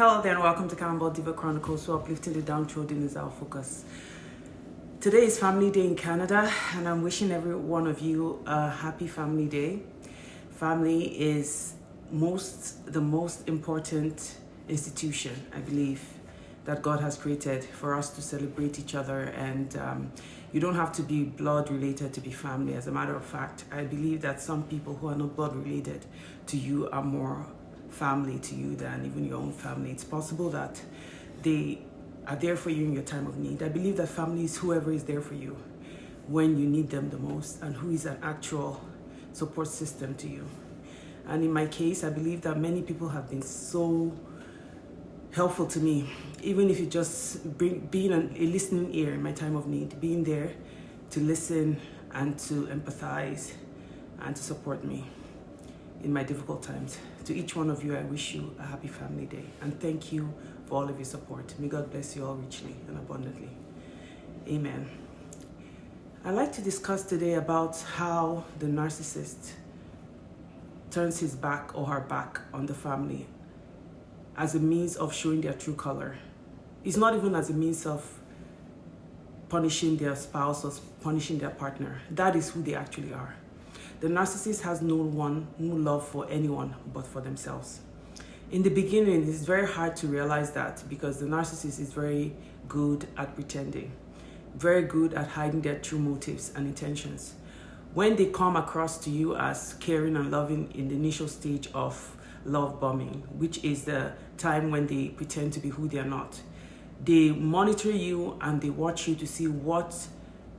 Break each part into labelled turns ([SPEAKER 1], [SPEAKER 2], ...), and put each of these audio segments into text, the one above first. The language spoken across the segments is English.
[SPEAKER 1] Hello there and welcome to Campbell Diva Chronicles, so uplifting the downtrodden is our focus. Today is Family Day in Canada and I'm wishing every one of you a happy Family Day. Family is the most important institution, I believe, that God has created for us to celebrate each other, and you don't have to be blood related to be family. As a matter of fact, I believe that some people who are not blood related to you are more family to you than even your own family. It's possible that they are there for you in your time of need. I believe that family is whoever is there for you when you need them the most and who is an actual support system to you. And in my case, I believe that many people have been so helpful to me, even if you just being a listening ear in my time of need, being there to listen and to empathize and to support me in my difficult times. To each one of you, I wish you a happy Family Day and thank you for all of your support. May God bless you all richly and abundantly. Amen. I'd like to discuss today about how the narcissist turns his back or her back on the family as a means of showing their true color. It's not even as a means of punishing their spouse or punishing their partner. That is who they actually are. The narcissist has no love for anyone but for themselves. In the beginning, it's very hard to realize that because the narcissist is very good at pretending, very good at hiding their true motives and intentions. When they come across to you as caring and loving in the initial stage of love bombing, which is the time when they pretend to be who they are not, they monitor you and they watch you to see what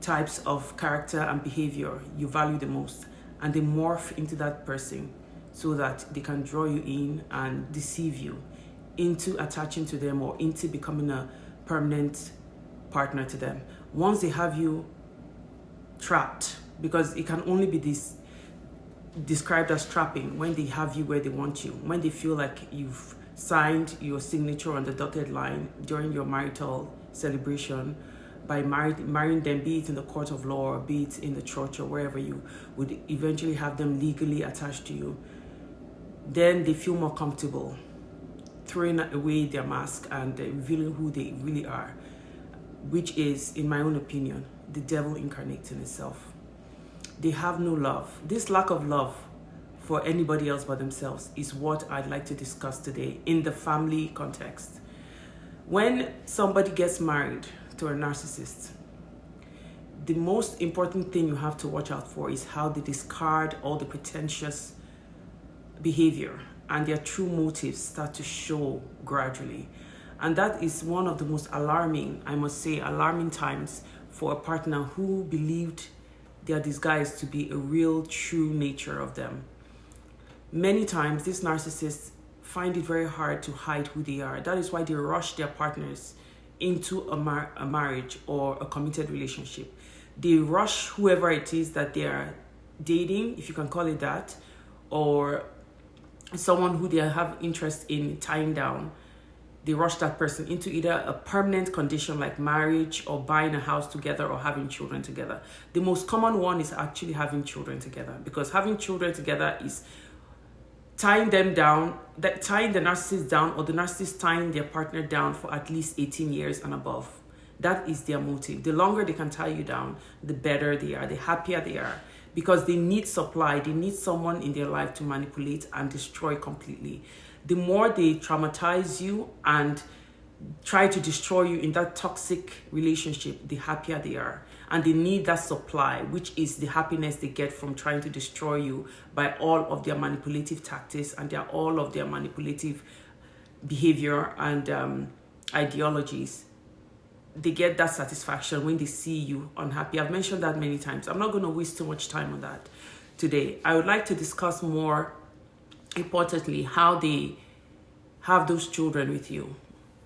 [SPEAKER 1] types of character and behavior you value the most, and they morph into that person so that they can draw you in and deceive you into attaching to them or into becoming a permanent partner to them. Once they have you trapped, because it can only be described as trapping when they have you where they want you, when they feel like you've signed your signature on the dotted line during your marital celebration by marrying them, be it in the court of law or be it in the church or wherever you would eventually have them legally attached to you. Then they feel more comfortable throwing away their mask and revealing who they really are, which is, in my own opinion, the devil incarnate in itself. They have no love. This lack of love for anybody else but themselves is what I'd like to discuss today in the family context. When somebody gets married to a narcissist, the most important thing you have to watch out for is how they discard all the pretentious behavior and their true motives start to show gradually. And that is one of the most alarming, I must say, alarming times for a partner who believed their disguise to be a real, true nature of them. Many times, these narcissists find it very hard to hide who they are. That is why they rush their partners into a marriage or a committed relationship. They rush whoever it is that they are dating, if you can call it that, or someone who they have interest in tying down. They rush that person into either a permanent condition like marriage or buying a house together or having children together. The most common one is actually having children together, because having children together is tying them down, tying the narcissist down, or the narcissist tying their partner down for at least 18 years and above. That is their motive. The longer they can tie you down, the better they are, the happier they are, because they need supply. They need someone in their life to manipulate and destroy completely. The more they traumatize you and try to destroy you in that toxic relationship, the happier they are. And they need that supply, which is the happiness they get from trying to destroy you by all of their manipulative tactics and all of their manipulative behavior and ideologies. They get that satisfaction when they see you unhappy. I've mentioned that many times. I'm not going to waste too much time on that today. I would like to discuss more importantly how they have those children with you,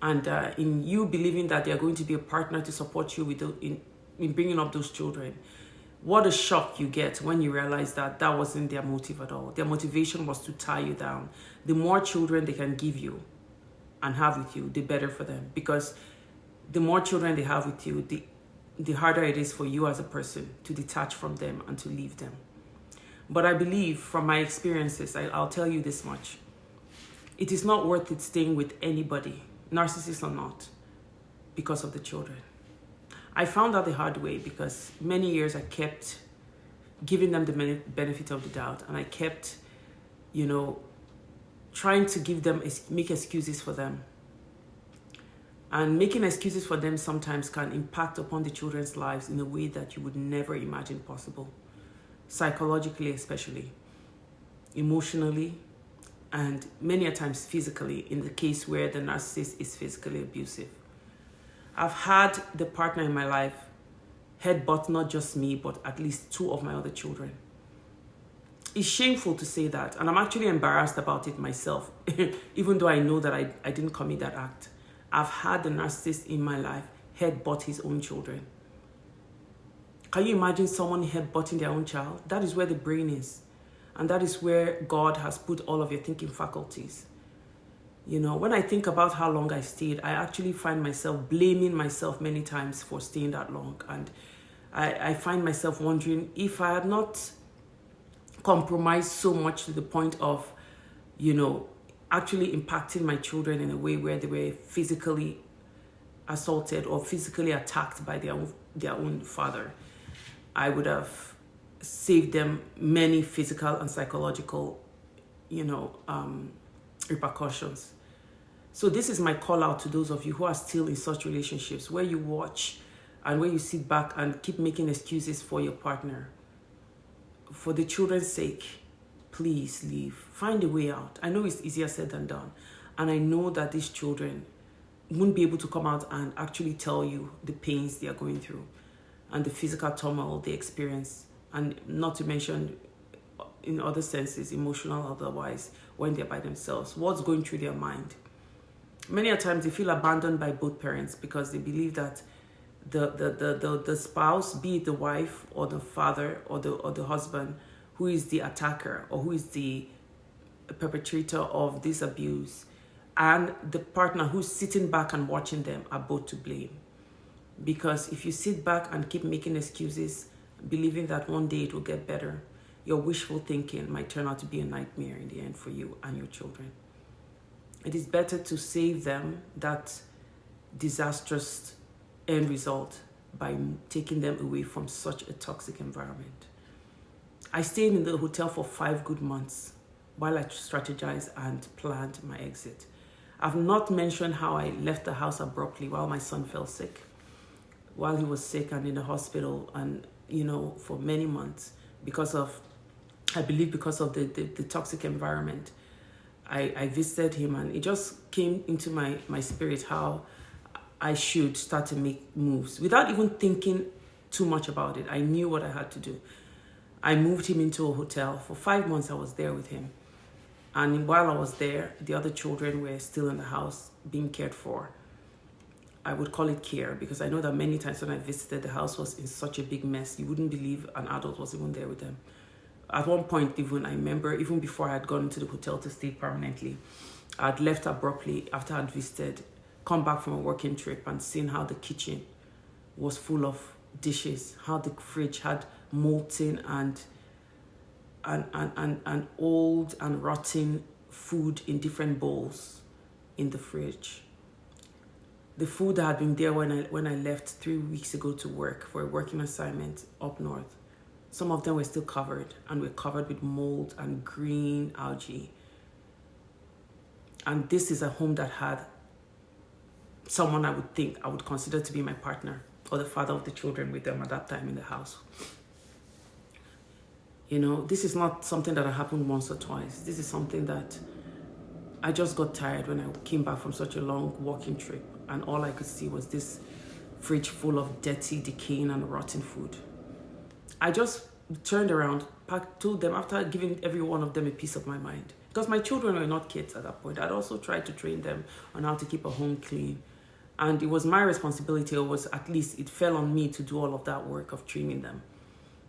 [SPEAKER 1] and in you believing that they're going to be a partner to support you with in bringing up those children. What a shock you get when you realize that that wasn't their motive at all. Their motivation was to tie you down. The more children they can give you and have with you, the better for them, because the more children they have with you, the harder it is for you as a person to detach from them and to leave them. But I believe from my experiences, I'll tell you this much. it is not worth it staying with anybody, narcissist or not, because of the children. I found out the hard way because many years I kept giving them the benefit of the doubt, and I kept, trying to make excuses for them. And making excuses for them sometimes can impact upon the children's lives in a way that you would never imagine possible. Psychologically especially, emotionally, and many a times physically, in the case where the narcissist is physically abusive. I've had the partner in my life headbutt not just me, but at least 2 of my other children. It's shameful to say that, and I'm actually embarrassed about it myself, even though I know that I didn't commit that act. I've had the narcissist in my life headbutt his own children. Can you imagine someone headbutting their own child? That is where the brain is, and that is where God has put all of your thinking faculties. When I think about how long I stayed, I actually find myself blaming myself many times for staying that long. And I find myself wondering if I had not compromised so much to the point of, actually impacting my children in a way where they were physically assaulted or physically attacked by their own father, I would have saved them many physical and psychological, repercussions. So this is my call out to those of you who are still in such relationships where you watch and where you sit back and keep making excuses for your partner. For the children's sake, please leave. Find a way out. I know it's easier said than done. And I know that these children won't be able to come out and actually tell you the pains they are going through and the physical turmoil they experience. And not to mention, in other senses, emotional otherwise, when they're by themselves. What's going through their mind? Many a times they feel abandoned by both parents because they believe that the spouse, be it the wife or the father or the husband, who is the attacker or who is the perpetrator of this abuse, and the partner who's sitting back and watching them are both to blame. Because if you sit back and keep making excuses, believing that one day it will get better, your wishful thinking might turn out to be a nightmare in the end for you and your children. It is better to save them that disastrous end result by taking them away from such a toxic environment. I stayed in the hotel for 5 good months while I strategized and planned my exit. I've not mentioned how I left the house abruptly while my son fell sick. While he was sick and in the hospital and, for many months I believe because of the toxic environment. I visited him and it just came into my spirit how I should start to make moves without even thinking too much about it. I knew what I had to do. I moved him into a hotel. For 5 months I was there with him. And while I was there, the other children were still in the house being cared for. I would call it care because I know that many times when I visited, the house was in such a big mess. You wouldn't believe an adult was even there with them. At one point, I remember, even before I had gone into the hotel to stay permanently, I'd left abruptly after I'd visited, come back from a working trip and seen how the kitchen was full of dishes, how the fridge had molten and old and rotten food in different bowls in the fridge. The food that had been there when I left 3 weeks ago to work for a working assignment up north, some of them were still covered and were covered with mold and green algae. And this is a home that had someone I would consider to be my partner or the father of the children with them at that time in the house. This is not something that happened once or twice. This is something that I just got tired when I came back from such a long walking trip and all I could see was this fridge full of dirty, decaying and rotten food. I just turned around, told them after giving every one of them a piece of my mind. Because my children were not kids at that point. I'd also tried to train them on how to keep a home clean. And it was my responsibility, or was at least it fell on me to do all of that work of training them.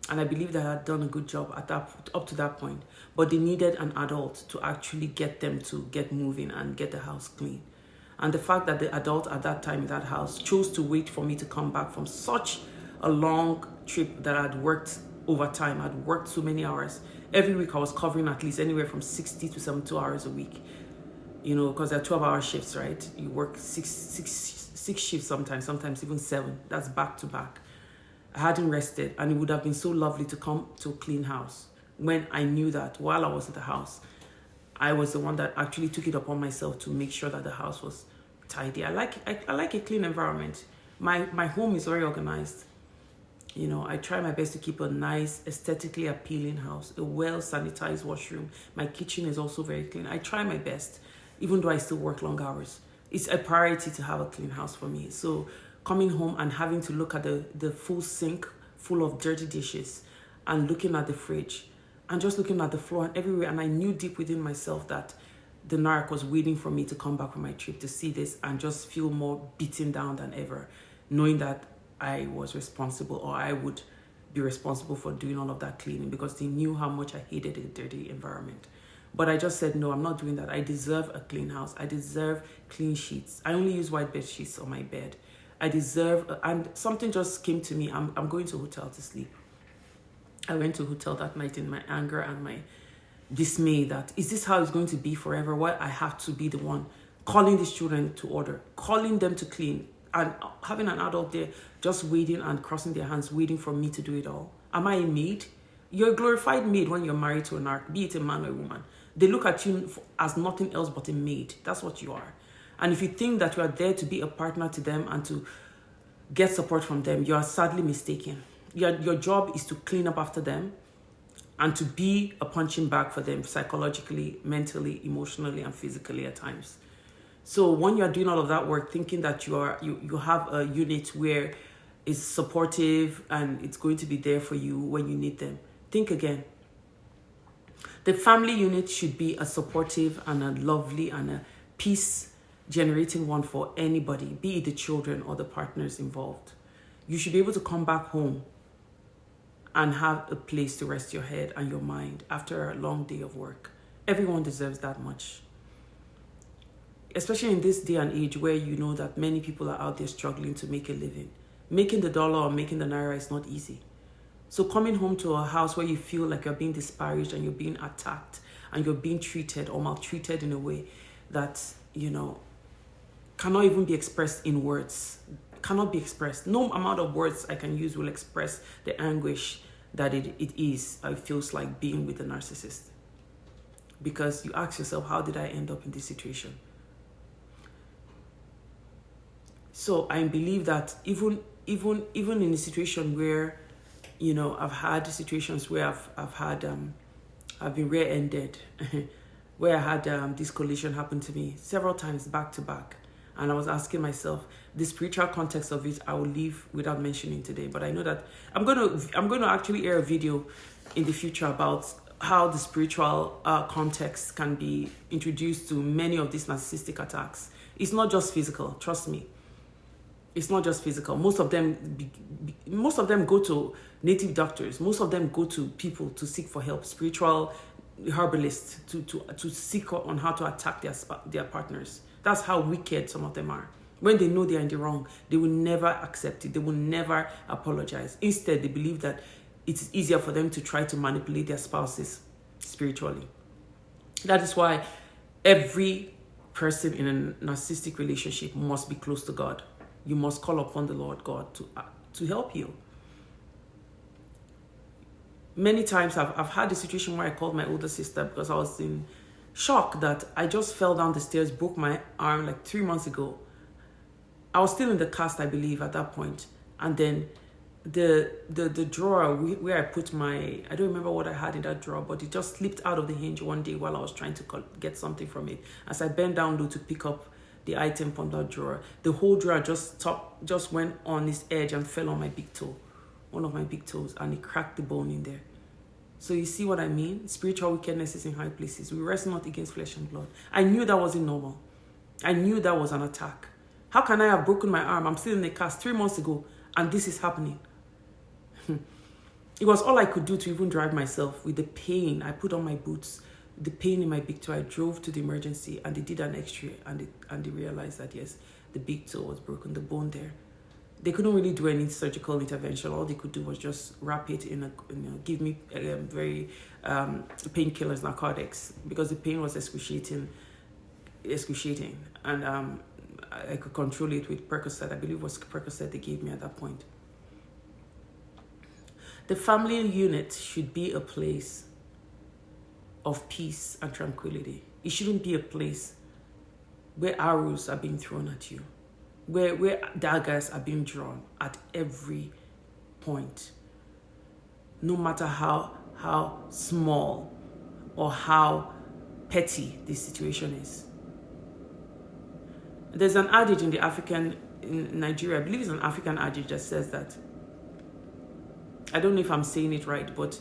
[SPEAKER 1] And I believe that I had done a good job up to that point. But they needed an adult to actually get them to get moving and get the house clean. And the fact that the adult at that time in that house chose to wait for me to come back from such a long trip that I'd worked overtime. I'd worked so many hours. Every week I was covering at least anywhere from 60 to 72 hours a week. because they're 12-hour shifts, right? You work six shifts sometimes even 7. That's back to back. I hadn't rested, and it would have been so lovely to come to a clean house when I knew that while I was at the house, I was the one that actually took it upon myself to make sure that the house was tidy. I like a clean environment. My home is very organized. I try my best to keep a nice, aesthetically appealing house, a well-sanitized washroom. My kitchen is also very clean. I try my best, even though I still work long hours. It's a priority to have a clean house for me. So coming home and having to look at the full sink full of dirty dishes and looking at the fridge and just looking at the floor and everywhere. And I knew deep within myself that the Narc was waiting for me to come back from my trip to see this and just feel more beaten down than ever, knowing that I was responsible, or I would be responsible for doing all of that cleaning, because they knew how much I hated a dirty environment. But I just said, no, I'm not doing that. I deserve a clean house. I deserve clean sheets. I only use white bed sheets on my bed. I deserve, and something just came to me. I'm going to a hotel to sleep. I went to a hotel that night in my anger and my dismay that, is this how it's going to be forever? Why I have to be the one calling these children to order, calling them to clean, and having an adult there just waiting and crossing their hands, waiting for me to do it all. Am I a maid? You're a glorified maid when you're married to a Narc, be it a man or a woman. They look at you as nothing else but a maid. That's what you are. And if you think that you are there to be a partner to them and to get support from them, you are sadly mistaken. Your job is to clean up after them and to be a punching bag for them psychologically, mentally, emotionally, and physically at times. So when you're doing all of that work, thinking that you have a unit where it's supportive and it's going to be there for you when you need them, think again. The family unit should be a supportive and a lovely and a peace-generating one for anybody, be it the children or the partners involved. You should be able to come back home and have a place to rest your head and your mind after a long day of work. Everyone deserves that much. Especially in this day and age where you know that many people are out there struggling to make a living. Making the dollar or making the naira is not easy. So coming home to a house where you feel like you're being disparaged and you're being attacked and you're being treated or maltreated in a way that, cannot even be expressed in words. Cannot be expressed. No amount of words I can use will express the anguish that it feels like being with a narcissist. Because you ask yourself, how did I end up in this situation? So I believe that even in a situation where, I've had situations where I've been rear-ended, where I had this collision happen to me several times back to back. And I was asking myself, the spiritual context of it, I will leave without mentioning today. But I know that I'm going to actually air a video in the future about how the spiritual context can be introduced to many of these narcissistic attacks. It's not just physical, trust me. It's not just physical. Most of them go to native doctors. Most of them go to people to seek for help, spiritual herbalists to seek on how to attack their partners. That's how wicked some of them are. When they know they are in the wrong, they will never accept it. They will never apologize. Instead, they believe that it's easier for them to try to manipulate their spouses spiritually. That is why every person in a narcissistic relationship must be close to God. You must call upon the Lord God to help you. Many times I've had a situation where I called my older sister because I was in shock that I just fell down the stairs, broke my arm like 3 months ago. I was still in the cast, I believe, at that point. And then the drawer where I put I don't remember what I had in that drawer, but it just slipped out of the hinge one day while I was trying to get something from it. As I bent down low to pick up the item from that drawer, the whole drawer just went on its edge and fell on my big toe, one of my big toes, and it cracked the bone in there. So you see what I mean? Spiritual wickedness is in high places. We wrestle not against flesh and blood. I knew that wasn't normal. I knew that was an attack. How can I have broken my arm? I'm still in the cast 3 months ago, and this is happening. It was all I could do to even drive myself with the pain. I put on my boots, the pain in my big toe. I drove to the emergency, and they did an x-ray, and they realized that, yes, the big toe was broken, the bone there. They couldn't really do any surgical intervention. All they could do was just wrap it give me very painkillers, narcotics, because the pain was excruciating. excruciating. And I could control it with Percocet. I believe it was Percocet they gave me at that point. The family unit should be a place of peace and tranquility. It shouldn't be a place where arrows are being thrown at you, where daggers are being drawn at every point, no matter how small or how petty the situation is. There's an adage in Nigeria, I believe it's an African adage that says that, I don't know if I'm saying it right, but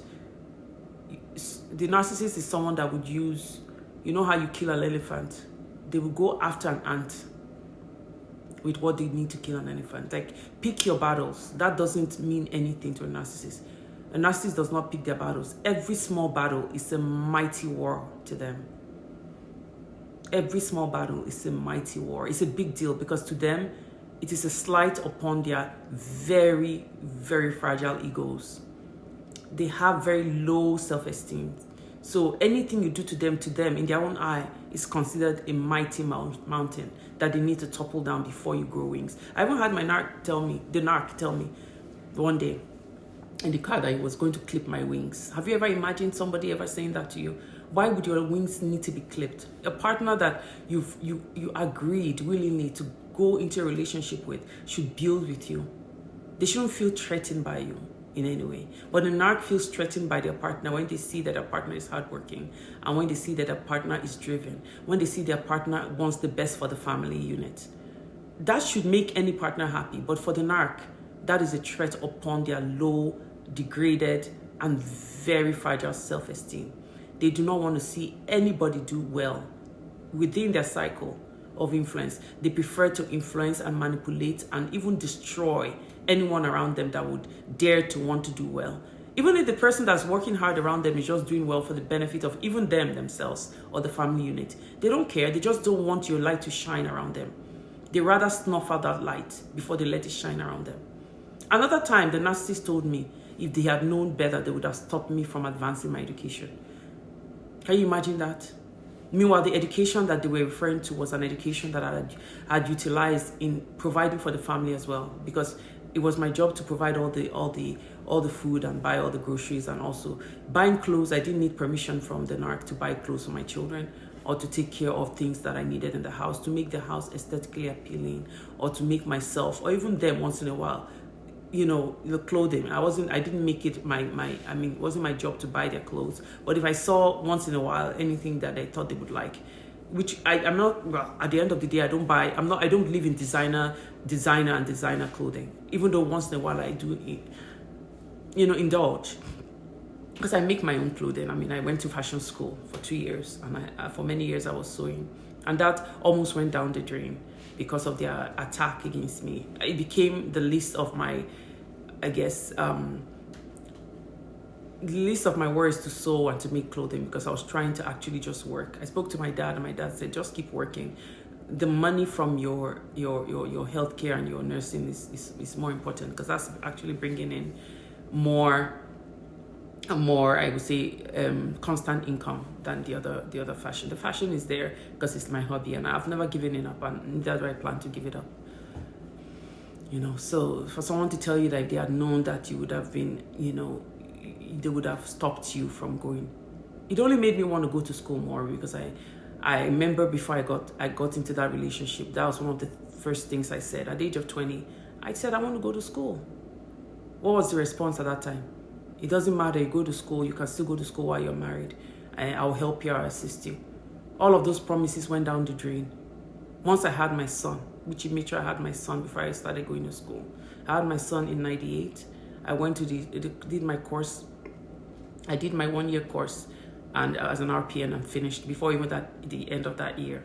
[SPEAKER 1] the narcissist is someone that would use, you know how you kill an elephant? They will go after an ant with what they need to kill an elephant. Like, pick your battles. That doesn't mean anything to a narcissist. A narcissist does not pick their battles. Every small battle is a mighty war to them. Every small battle is a mighty war. It's a big deal because to them, it is a slight upon their very, very fragile egos. They have very low self-esteem. So anything you do to them, in their own eye, is considered a mighty mountain that they need to topple down before you grow wings. I even had the narc tell me one day in the car that he was going to clip my wings. Have you ever imagined somebody ever saying that to you? Why would your wings need to be clipped? A partner that you agreed willingly to go into a relationship with should build with you. They shouldn't feel threatened by you in any way. But a narc feels threatened by their partner when they see that their partner is hardworking, and when they see that their partner is driven, when they see their partner wants the best for the family unit. That should make any partner happy. But for the narc, that is a threat upon their low, degraded, and very fragile self-esteem. They do not want to see anybody do well within their cycle of influence. They prefer to influence and manipulate and even destroy anyone around them that would dare to want to do well. Even if the person that's working hard around them is just doing well for the benefit of even themselves or the family unit. They don't care. They just don't want your light to shine around them. They rather snuff out that light before they let it shine around them. Another time, the narcissist told me if they had known better, they would have stopped me from advancing my education. Can you imagine that? Meanwhile, the education that they were referring to was an education that I had utilized in providing for the family as well, because it was my job to provide all the food and buy all the groceries, and also buying clothes. I didn't need permission from the narc to buy clothes for my children or to take care of things that I needed in the house, to make the house aesthetically appealing, or to make myself or even them once in a while, the clothing. I didn't make it it wasn't my job to buy their clothes. But if I saw once in a while anything that I thought they would like, which I'm not, well, at the end of the day, I don't believe in designer clothing, even though once in a while I do, indulge. Because I make my own clothing. I went to fashion school for 2 years, and for many years I was sewing. And that almost went down the drain because of their attack against me. It became the least of my, the least of my worries to sew and to make clothing, because I was trying to actually just work. I spoke to my dad, and my dad said, just keep working. The money from your healthcare and your nursing is more important, because that's actually bringing in more, I would say, constant income than the other fashion. The fashion is there because it's my hobby, and I've never given it up, and neither do I plan to give it up. So for someone to tell you that if they had known that you would have been, they would have stopped you from going, it only made me want to go to school more, because I remember before I got into that relationship, that was one of the first things I said. At the age of 20, I said, I want to go to school. What was the response at that time? It doesn't matter, you go to school, you can still go to school while you're married. I'll help you, I'll assist you. All of those promises went down the drain. Once I had my son, which made sure I had my son before I started going to school. I had my son in 98. I went to did my course. I did my 1-year course and as an RPN, and finished before even the end of that year.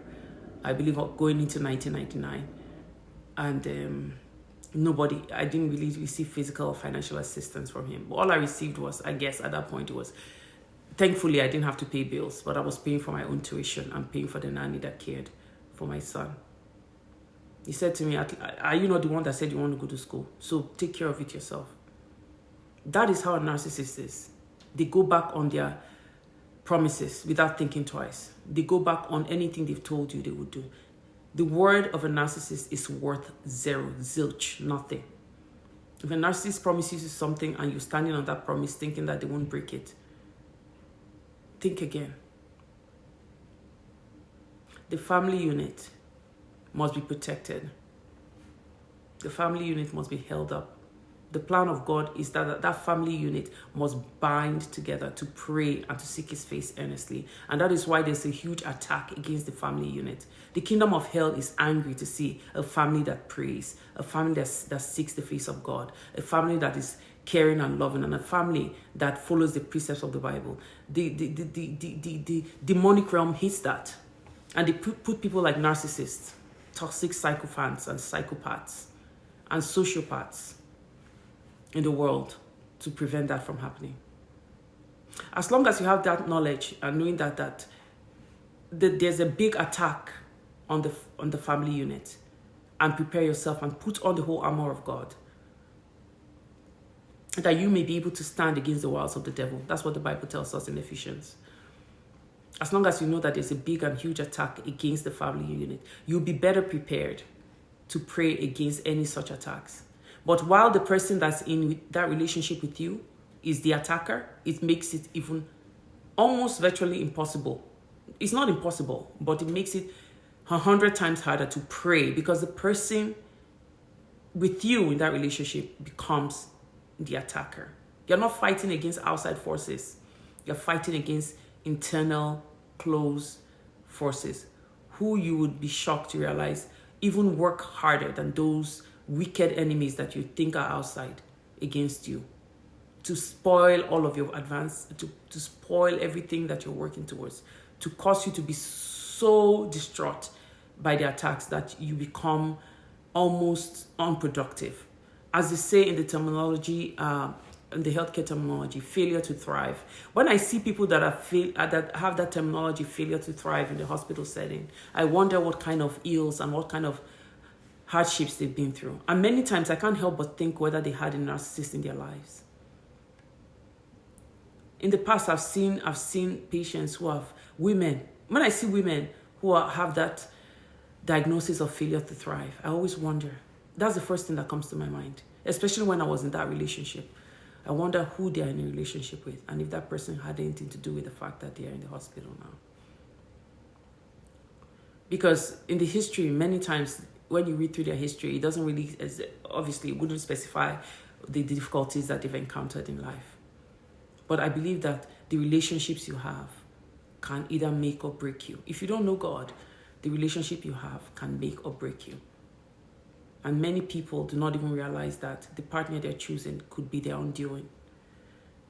[SPEAKER 1] I believe going into 1999. And I didn't really receive physical or financial assistance from him. But all I received was, I guess at that point, it was, thankfully I didn't have to pay bills, but I was paying for my own tuition and paying for the nanny that cared for my son. He said to me, are you not the one that said you want to go to school? So take care of it yourself. That is how a narcissist is. They go back on their promises without thinking twice. They go back on anything they've told you they would do. The word of a narcissist is worth zero, zilch, nothing. If a narcissist promises you something and you're standing on that promise thinking that they won't break it, think again. The family unit must be protected. The family unit must be held up. The plan of God is that family unit must bind together to pray and to seek his face earnestly. And that is why there's a huge attack against the family unit. The kingdom of hell is angry to see a family that prays, a family that seeks the face of God, a family that is caring and loving, and a family that follows the precepts of the Bible. The demonic realm hates that. And they put people like narcissists, toxic psychopaths and psychopaths, and sociopaths in the world to prevent that from happening. As long as you have that knowledge and knowing that there's a big attack on the family unit, and prepare yourself and put on the whole armor of God, that you may be able to stand against the wiles of the devil. That's what the Bible tells us in Ephesians. As long as you know that there's a big and huge attack against the family unit, you'll be better prepared to pray against any such attacks. But while the person that's in that relationship with you is the attacker, it makes it even almost virtually impossible. It's not impossible, but it makes it 100 times harder to pray, because the person with you in that relationship becomes the attacker. You're not fighting against outside forces. You're fighting against internal, close forces who you would be shocked to realize even work harder than those wicked enemies that you think are outside against you, to spoil all of your advance, to spoil everything that you're working towards, to cause you to be so distraught by the attacks that you become almost unproductive. As they say in the terminology, in the healthcare terminology, failure to thrive. When I see people that have that terminology, failure to thrive, in the hospital setting, I wonder what kind of ills and what kind of hardships they've been through. And many times I can't help but think whether they had a narcissist in their lives. In the past, I've seen patients who have women. When I see women who have that diagnosis of failure to thrive, I always wonder. That's the first thing that comes to my mind, especially when I was in that relationship. I wonder who they are in a relationship with, and if that person had anything to do with the fact that they are in the hospital now. Because in the history, many times when you read through their history, it doesn't really, obviously, it wouldn't specify the difficulties that they've encountered in life. But I believe that the relationships you have can either make or break you. If you don't know God, the relationship you have can make or break you. And many people do not even realize that the partner they're choosing could be their undoing.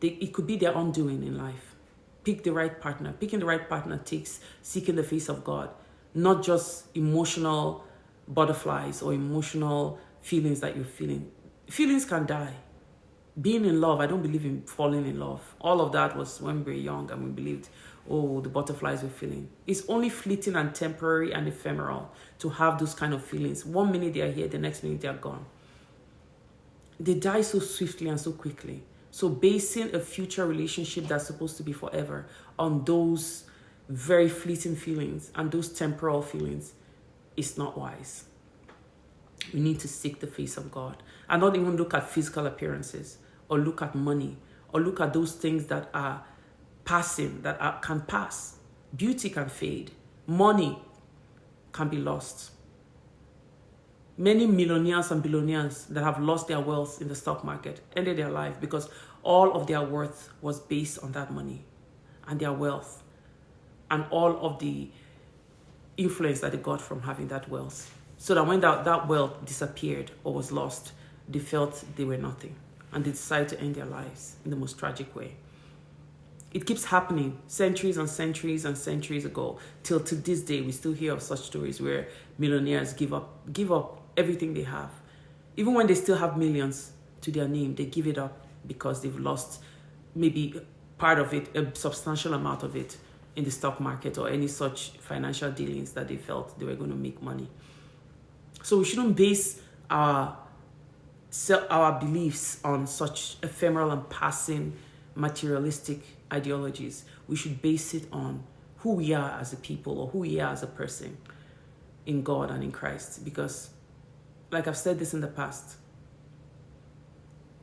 [SPEAKER 1] It could be their undoing in life. Pick the right partner. Picking the right partner takes seeking the face of God, not just emotional butterflies or emotional feelings that you're feeling. Feelings can die. Being in love, I don't believe in falling in love. All of that was when we were young and we believed, oh, the butterflies we're feeling. It's only fleeting and temporary and ephemeral to have those kind of feelings. 1 minute they are here, the next minute they are gone. They die so swiftly and so quickly. So basing a future relationship that's supposed to be forever on those very fleeting feelings and those temporal feelings is not wise. We need to seek the face of God and not even look at physical appearances or look at money or look at those things that are passing, can pass. Beauty can fade. Money can be lost. Many millionaires and billionaires that have lost their wealth in the stock market ended their life because all of their worth was based on that money and their wealth and all of the influence that they got from having that wealth. So that when that wealth disappeared or was lost, they felt they were nothing and they decided to end their lives in the most tragic way. It keeps happening centuries and centuries and centuries ago. Till to this day, we still hear of such stories where millionaires give up everything they have. Even when they still have millions to their name, they give it up because they've lost maybe part of it, a substantial amount of it in the stock market or any such financial dealings that they felt they were going to make money. So we shouldn't base our beliefs on such ephemeral and passing materialistic ideologies. We should base it on who we are as a people or who we are as a person in God and in Christ. Because, like I've said this in the past,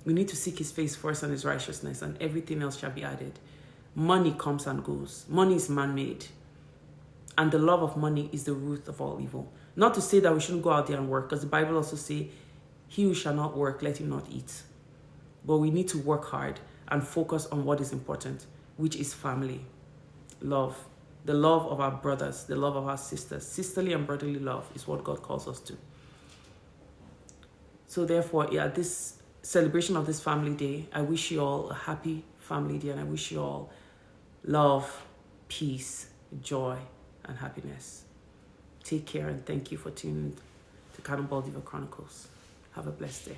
[SPEAKER 1] we need to seek his face first and his righteousness, and everything else shall be added. Money comes and goes. Money is man-made. And the love of money is the root of all evil. Not to say that we shouldn't go out there and work, because the Bible also says, he who shall not work, let him not eat. But we need to work hard and focus on what is important, which is family, love, the love of our brothers, the love of our sisters. Sisterly and brotherly love is what God calls us to. So therefore, at this celebration of this family day, I wish you all a happy family day, and I wish you all love, peace, joy, and happiness. Take care, and thank you for tuning to Cannonball Diva Chronicles. Have a blessed day.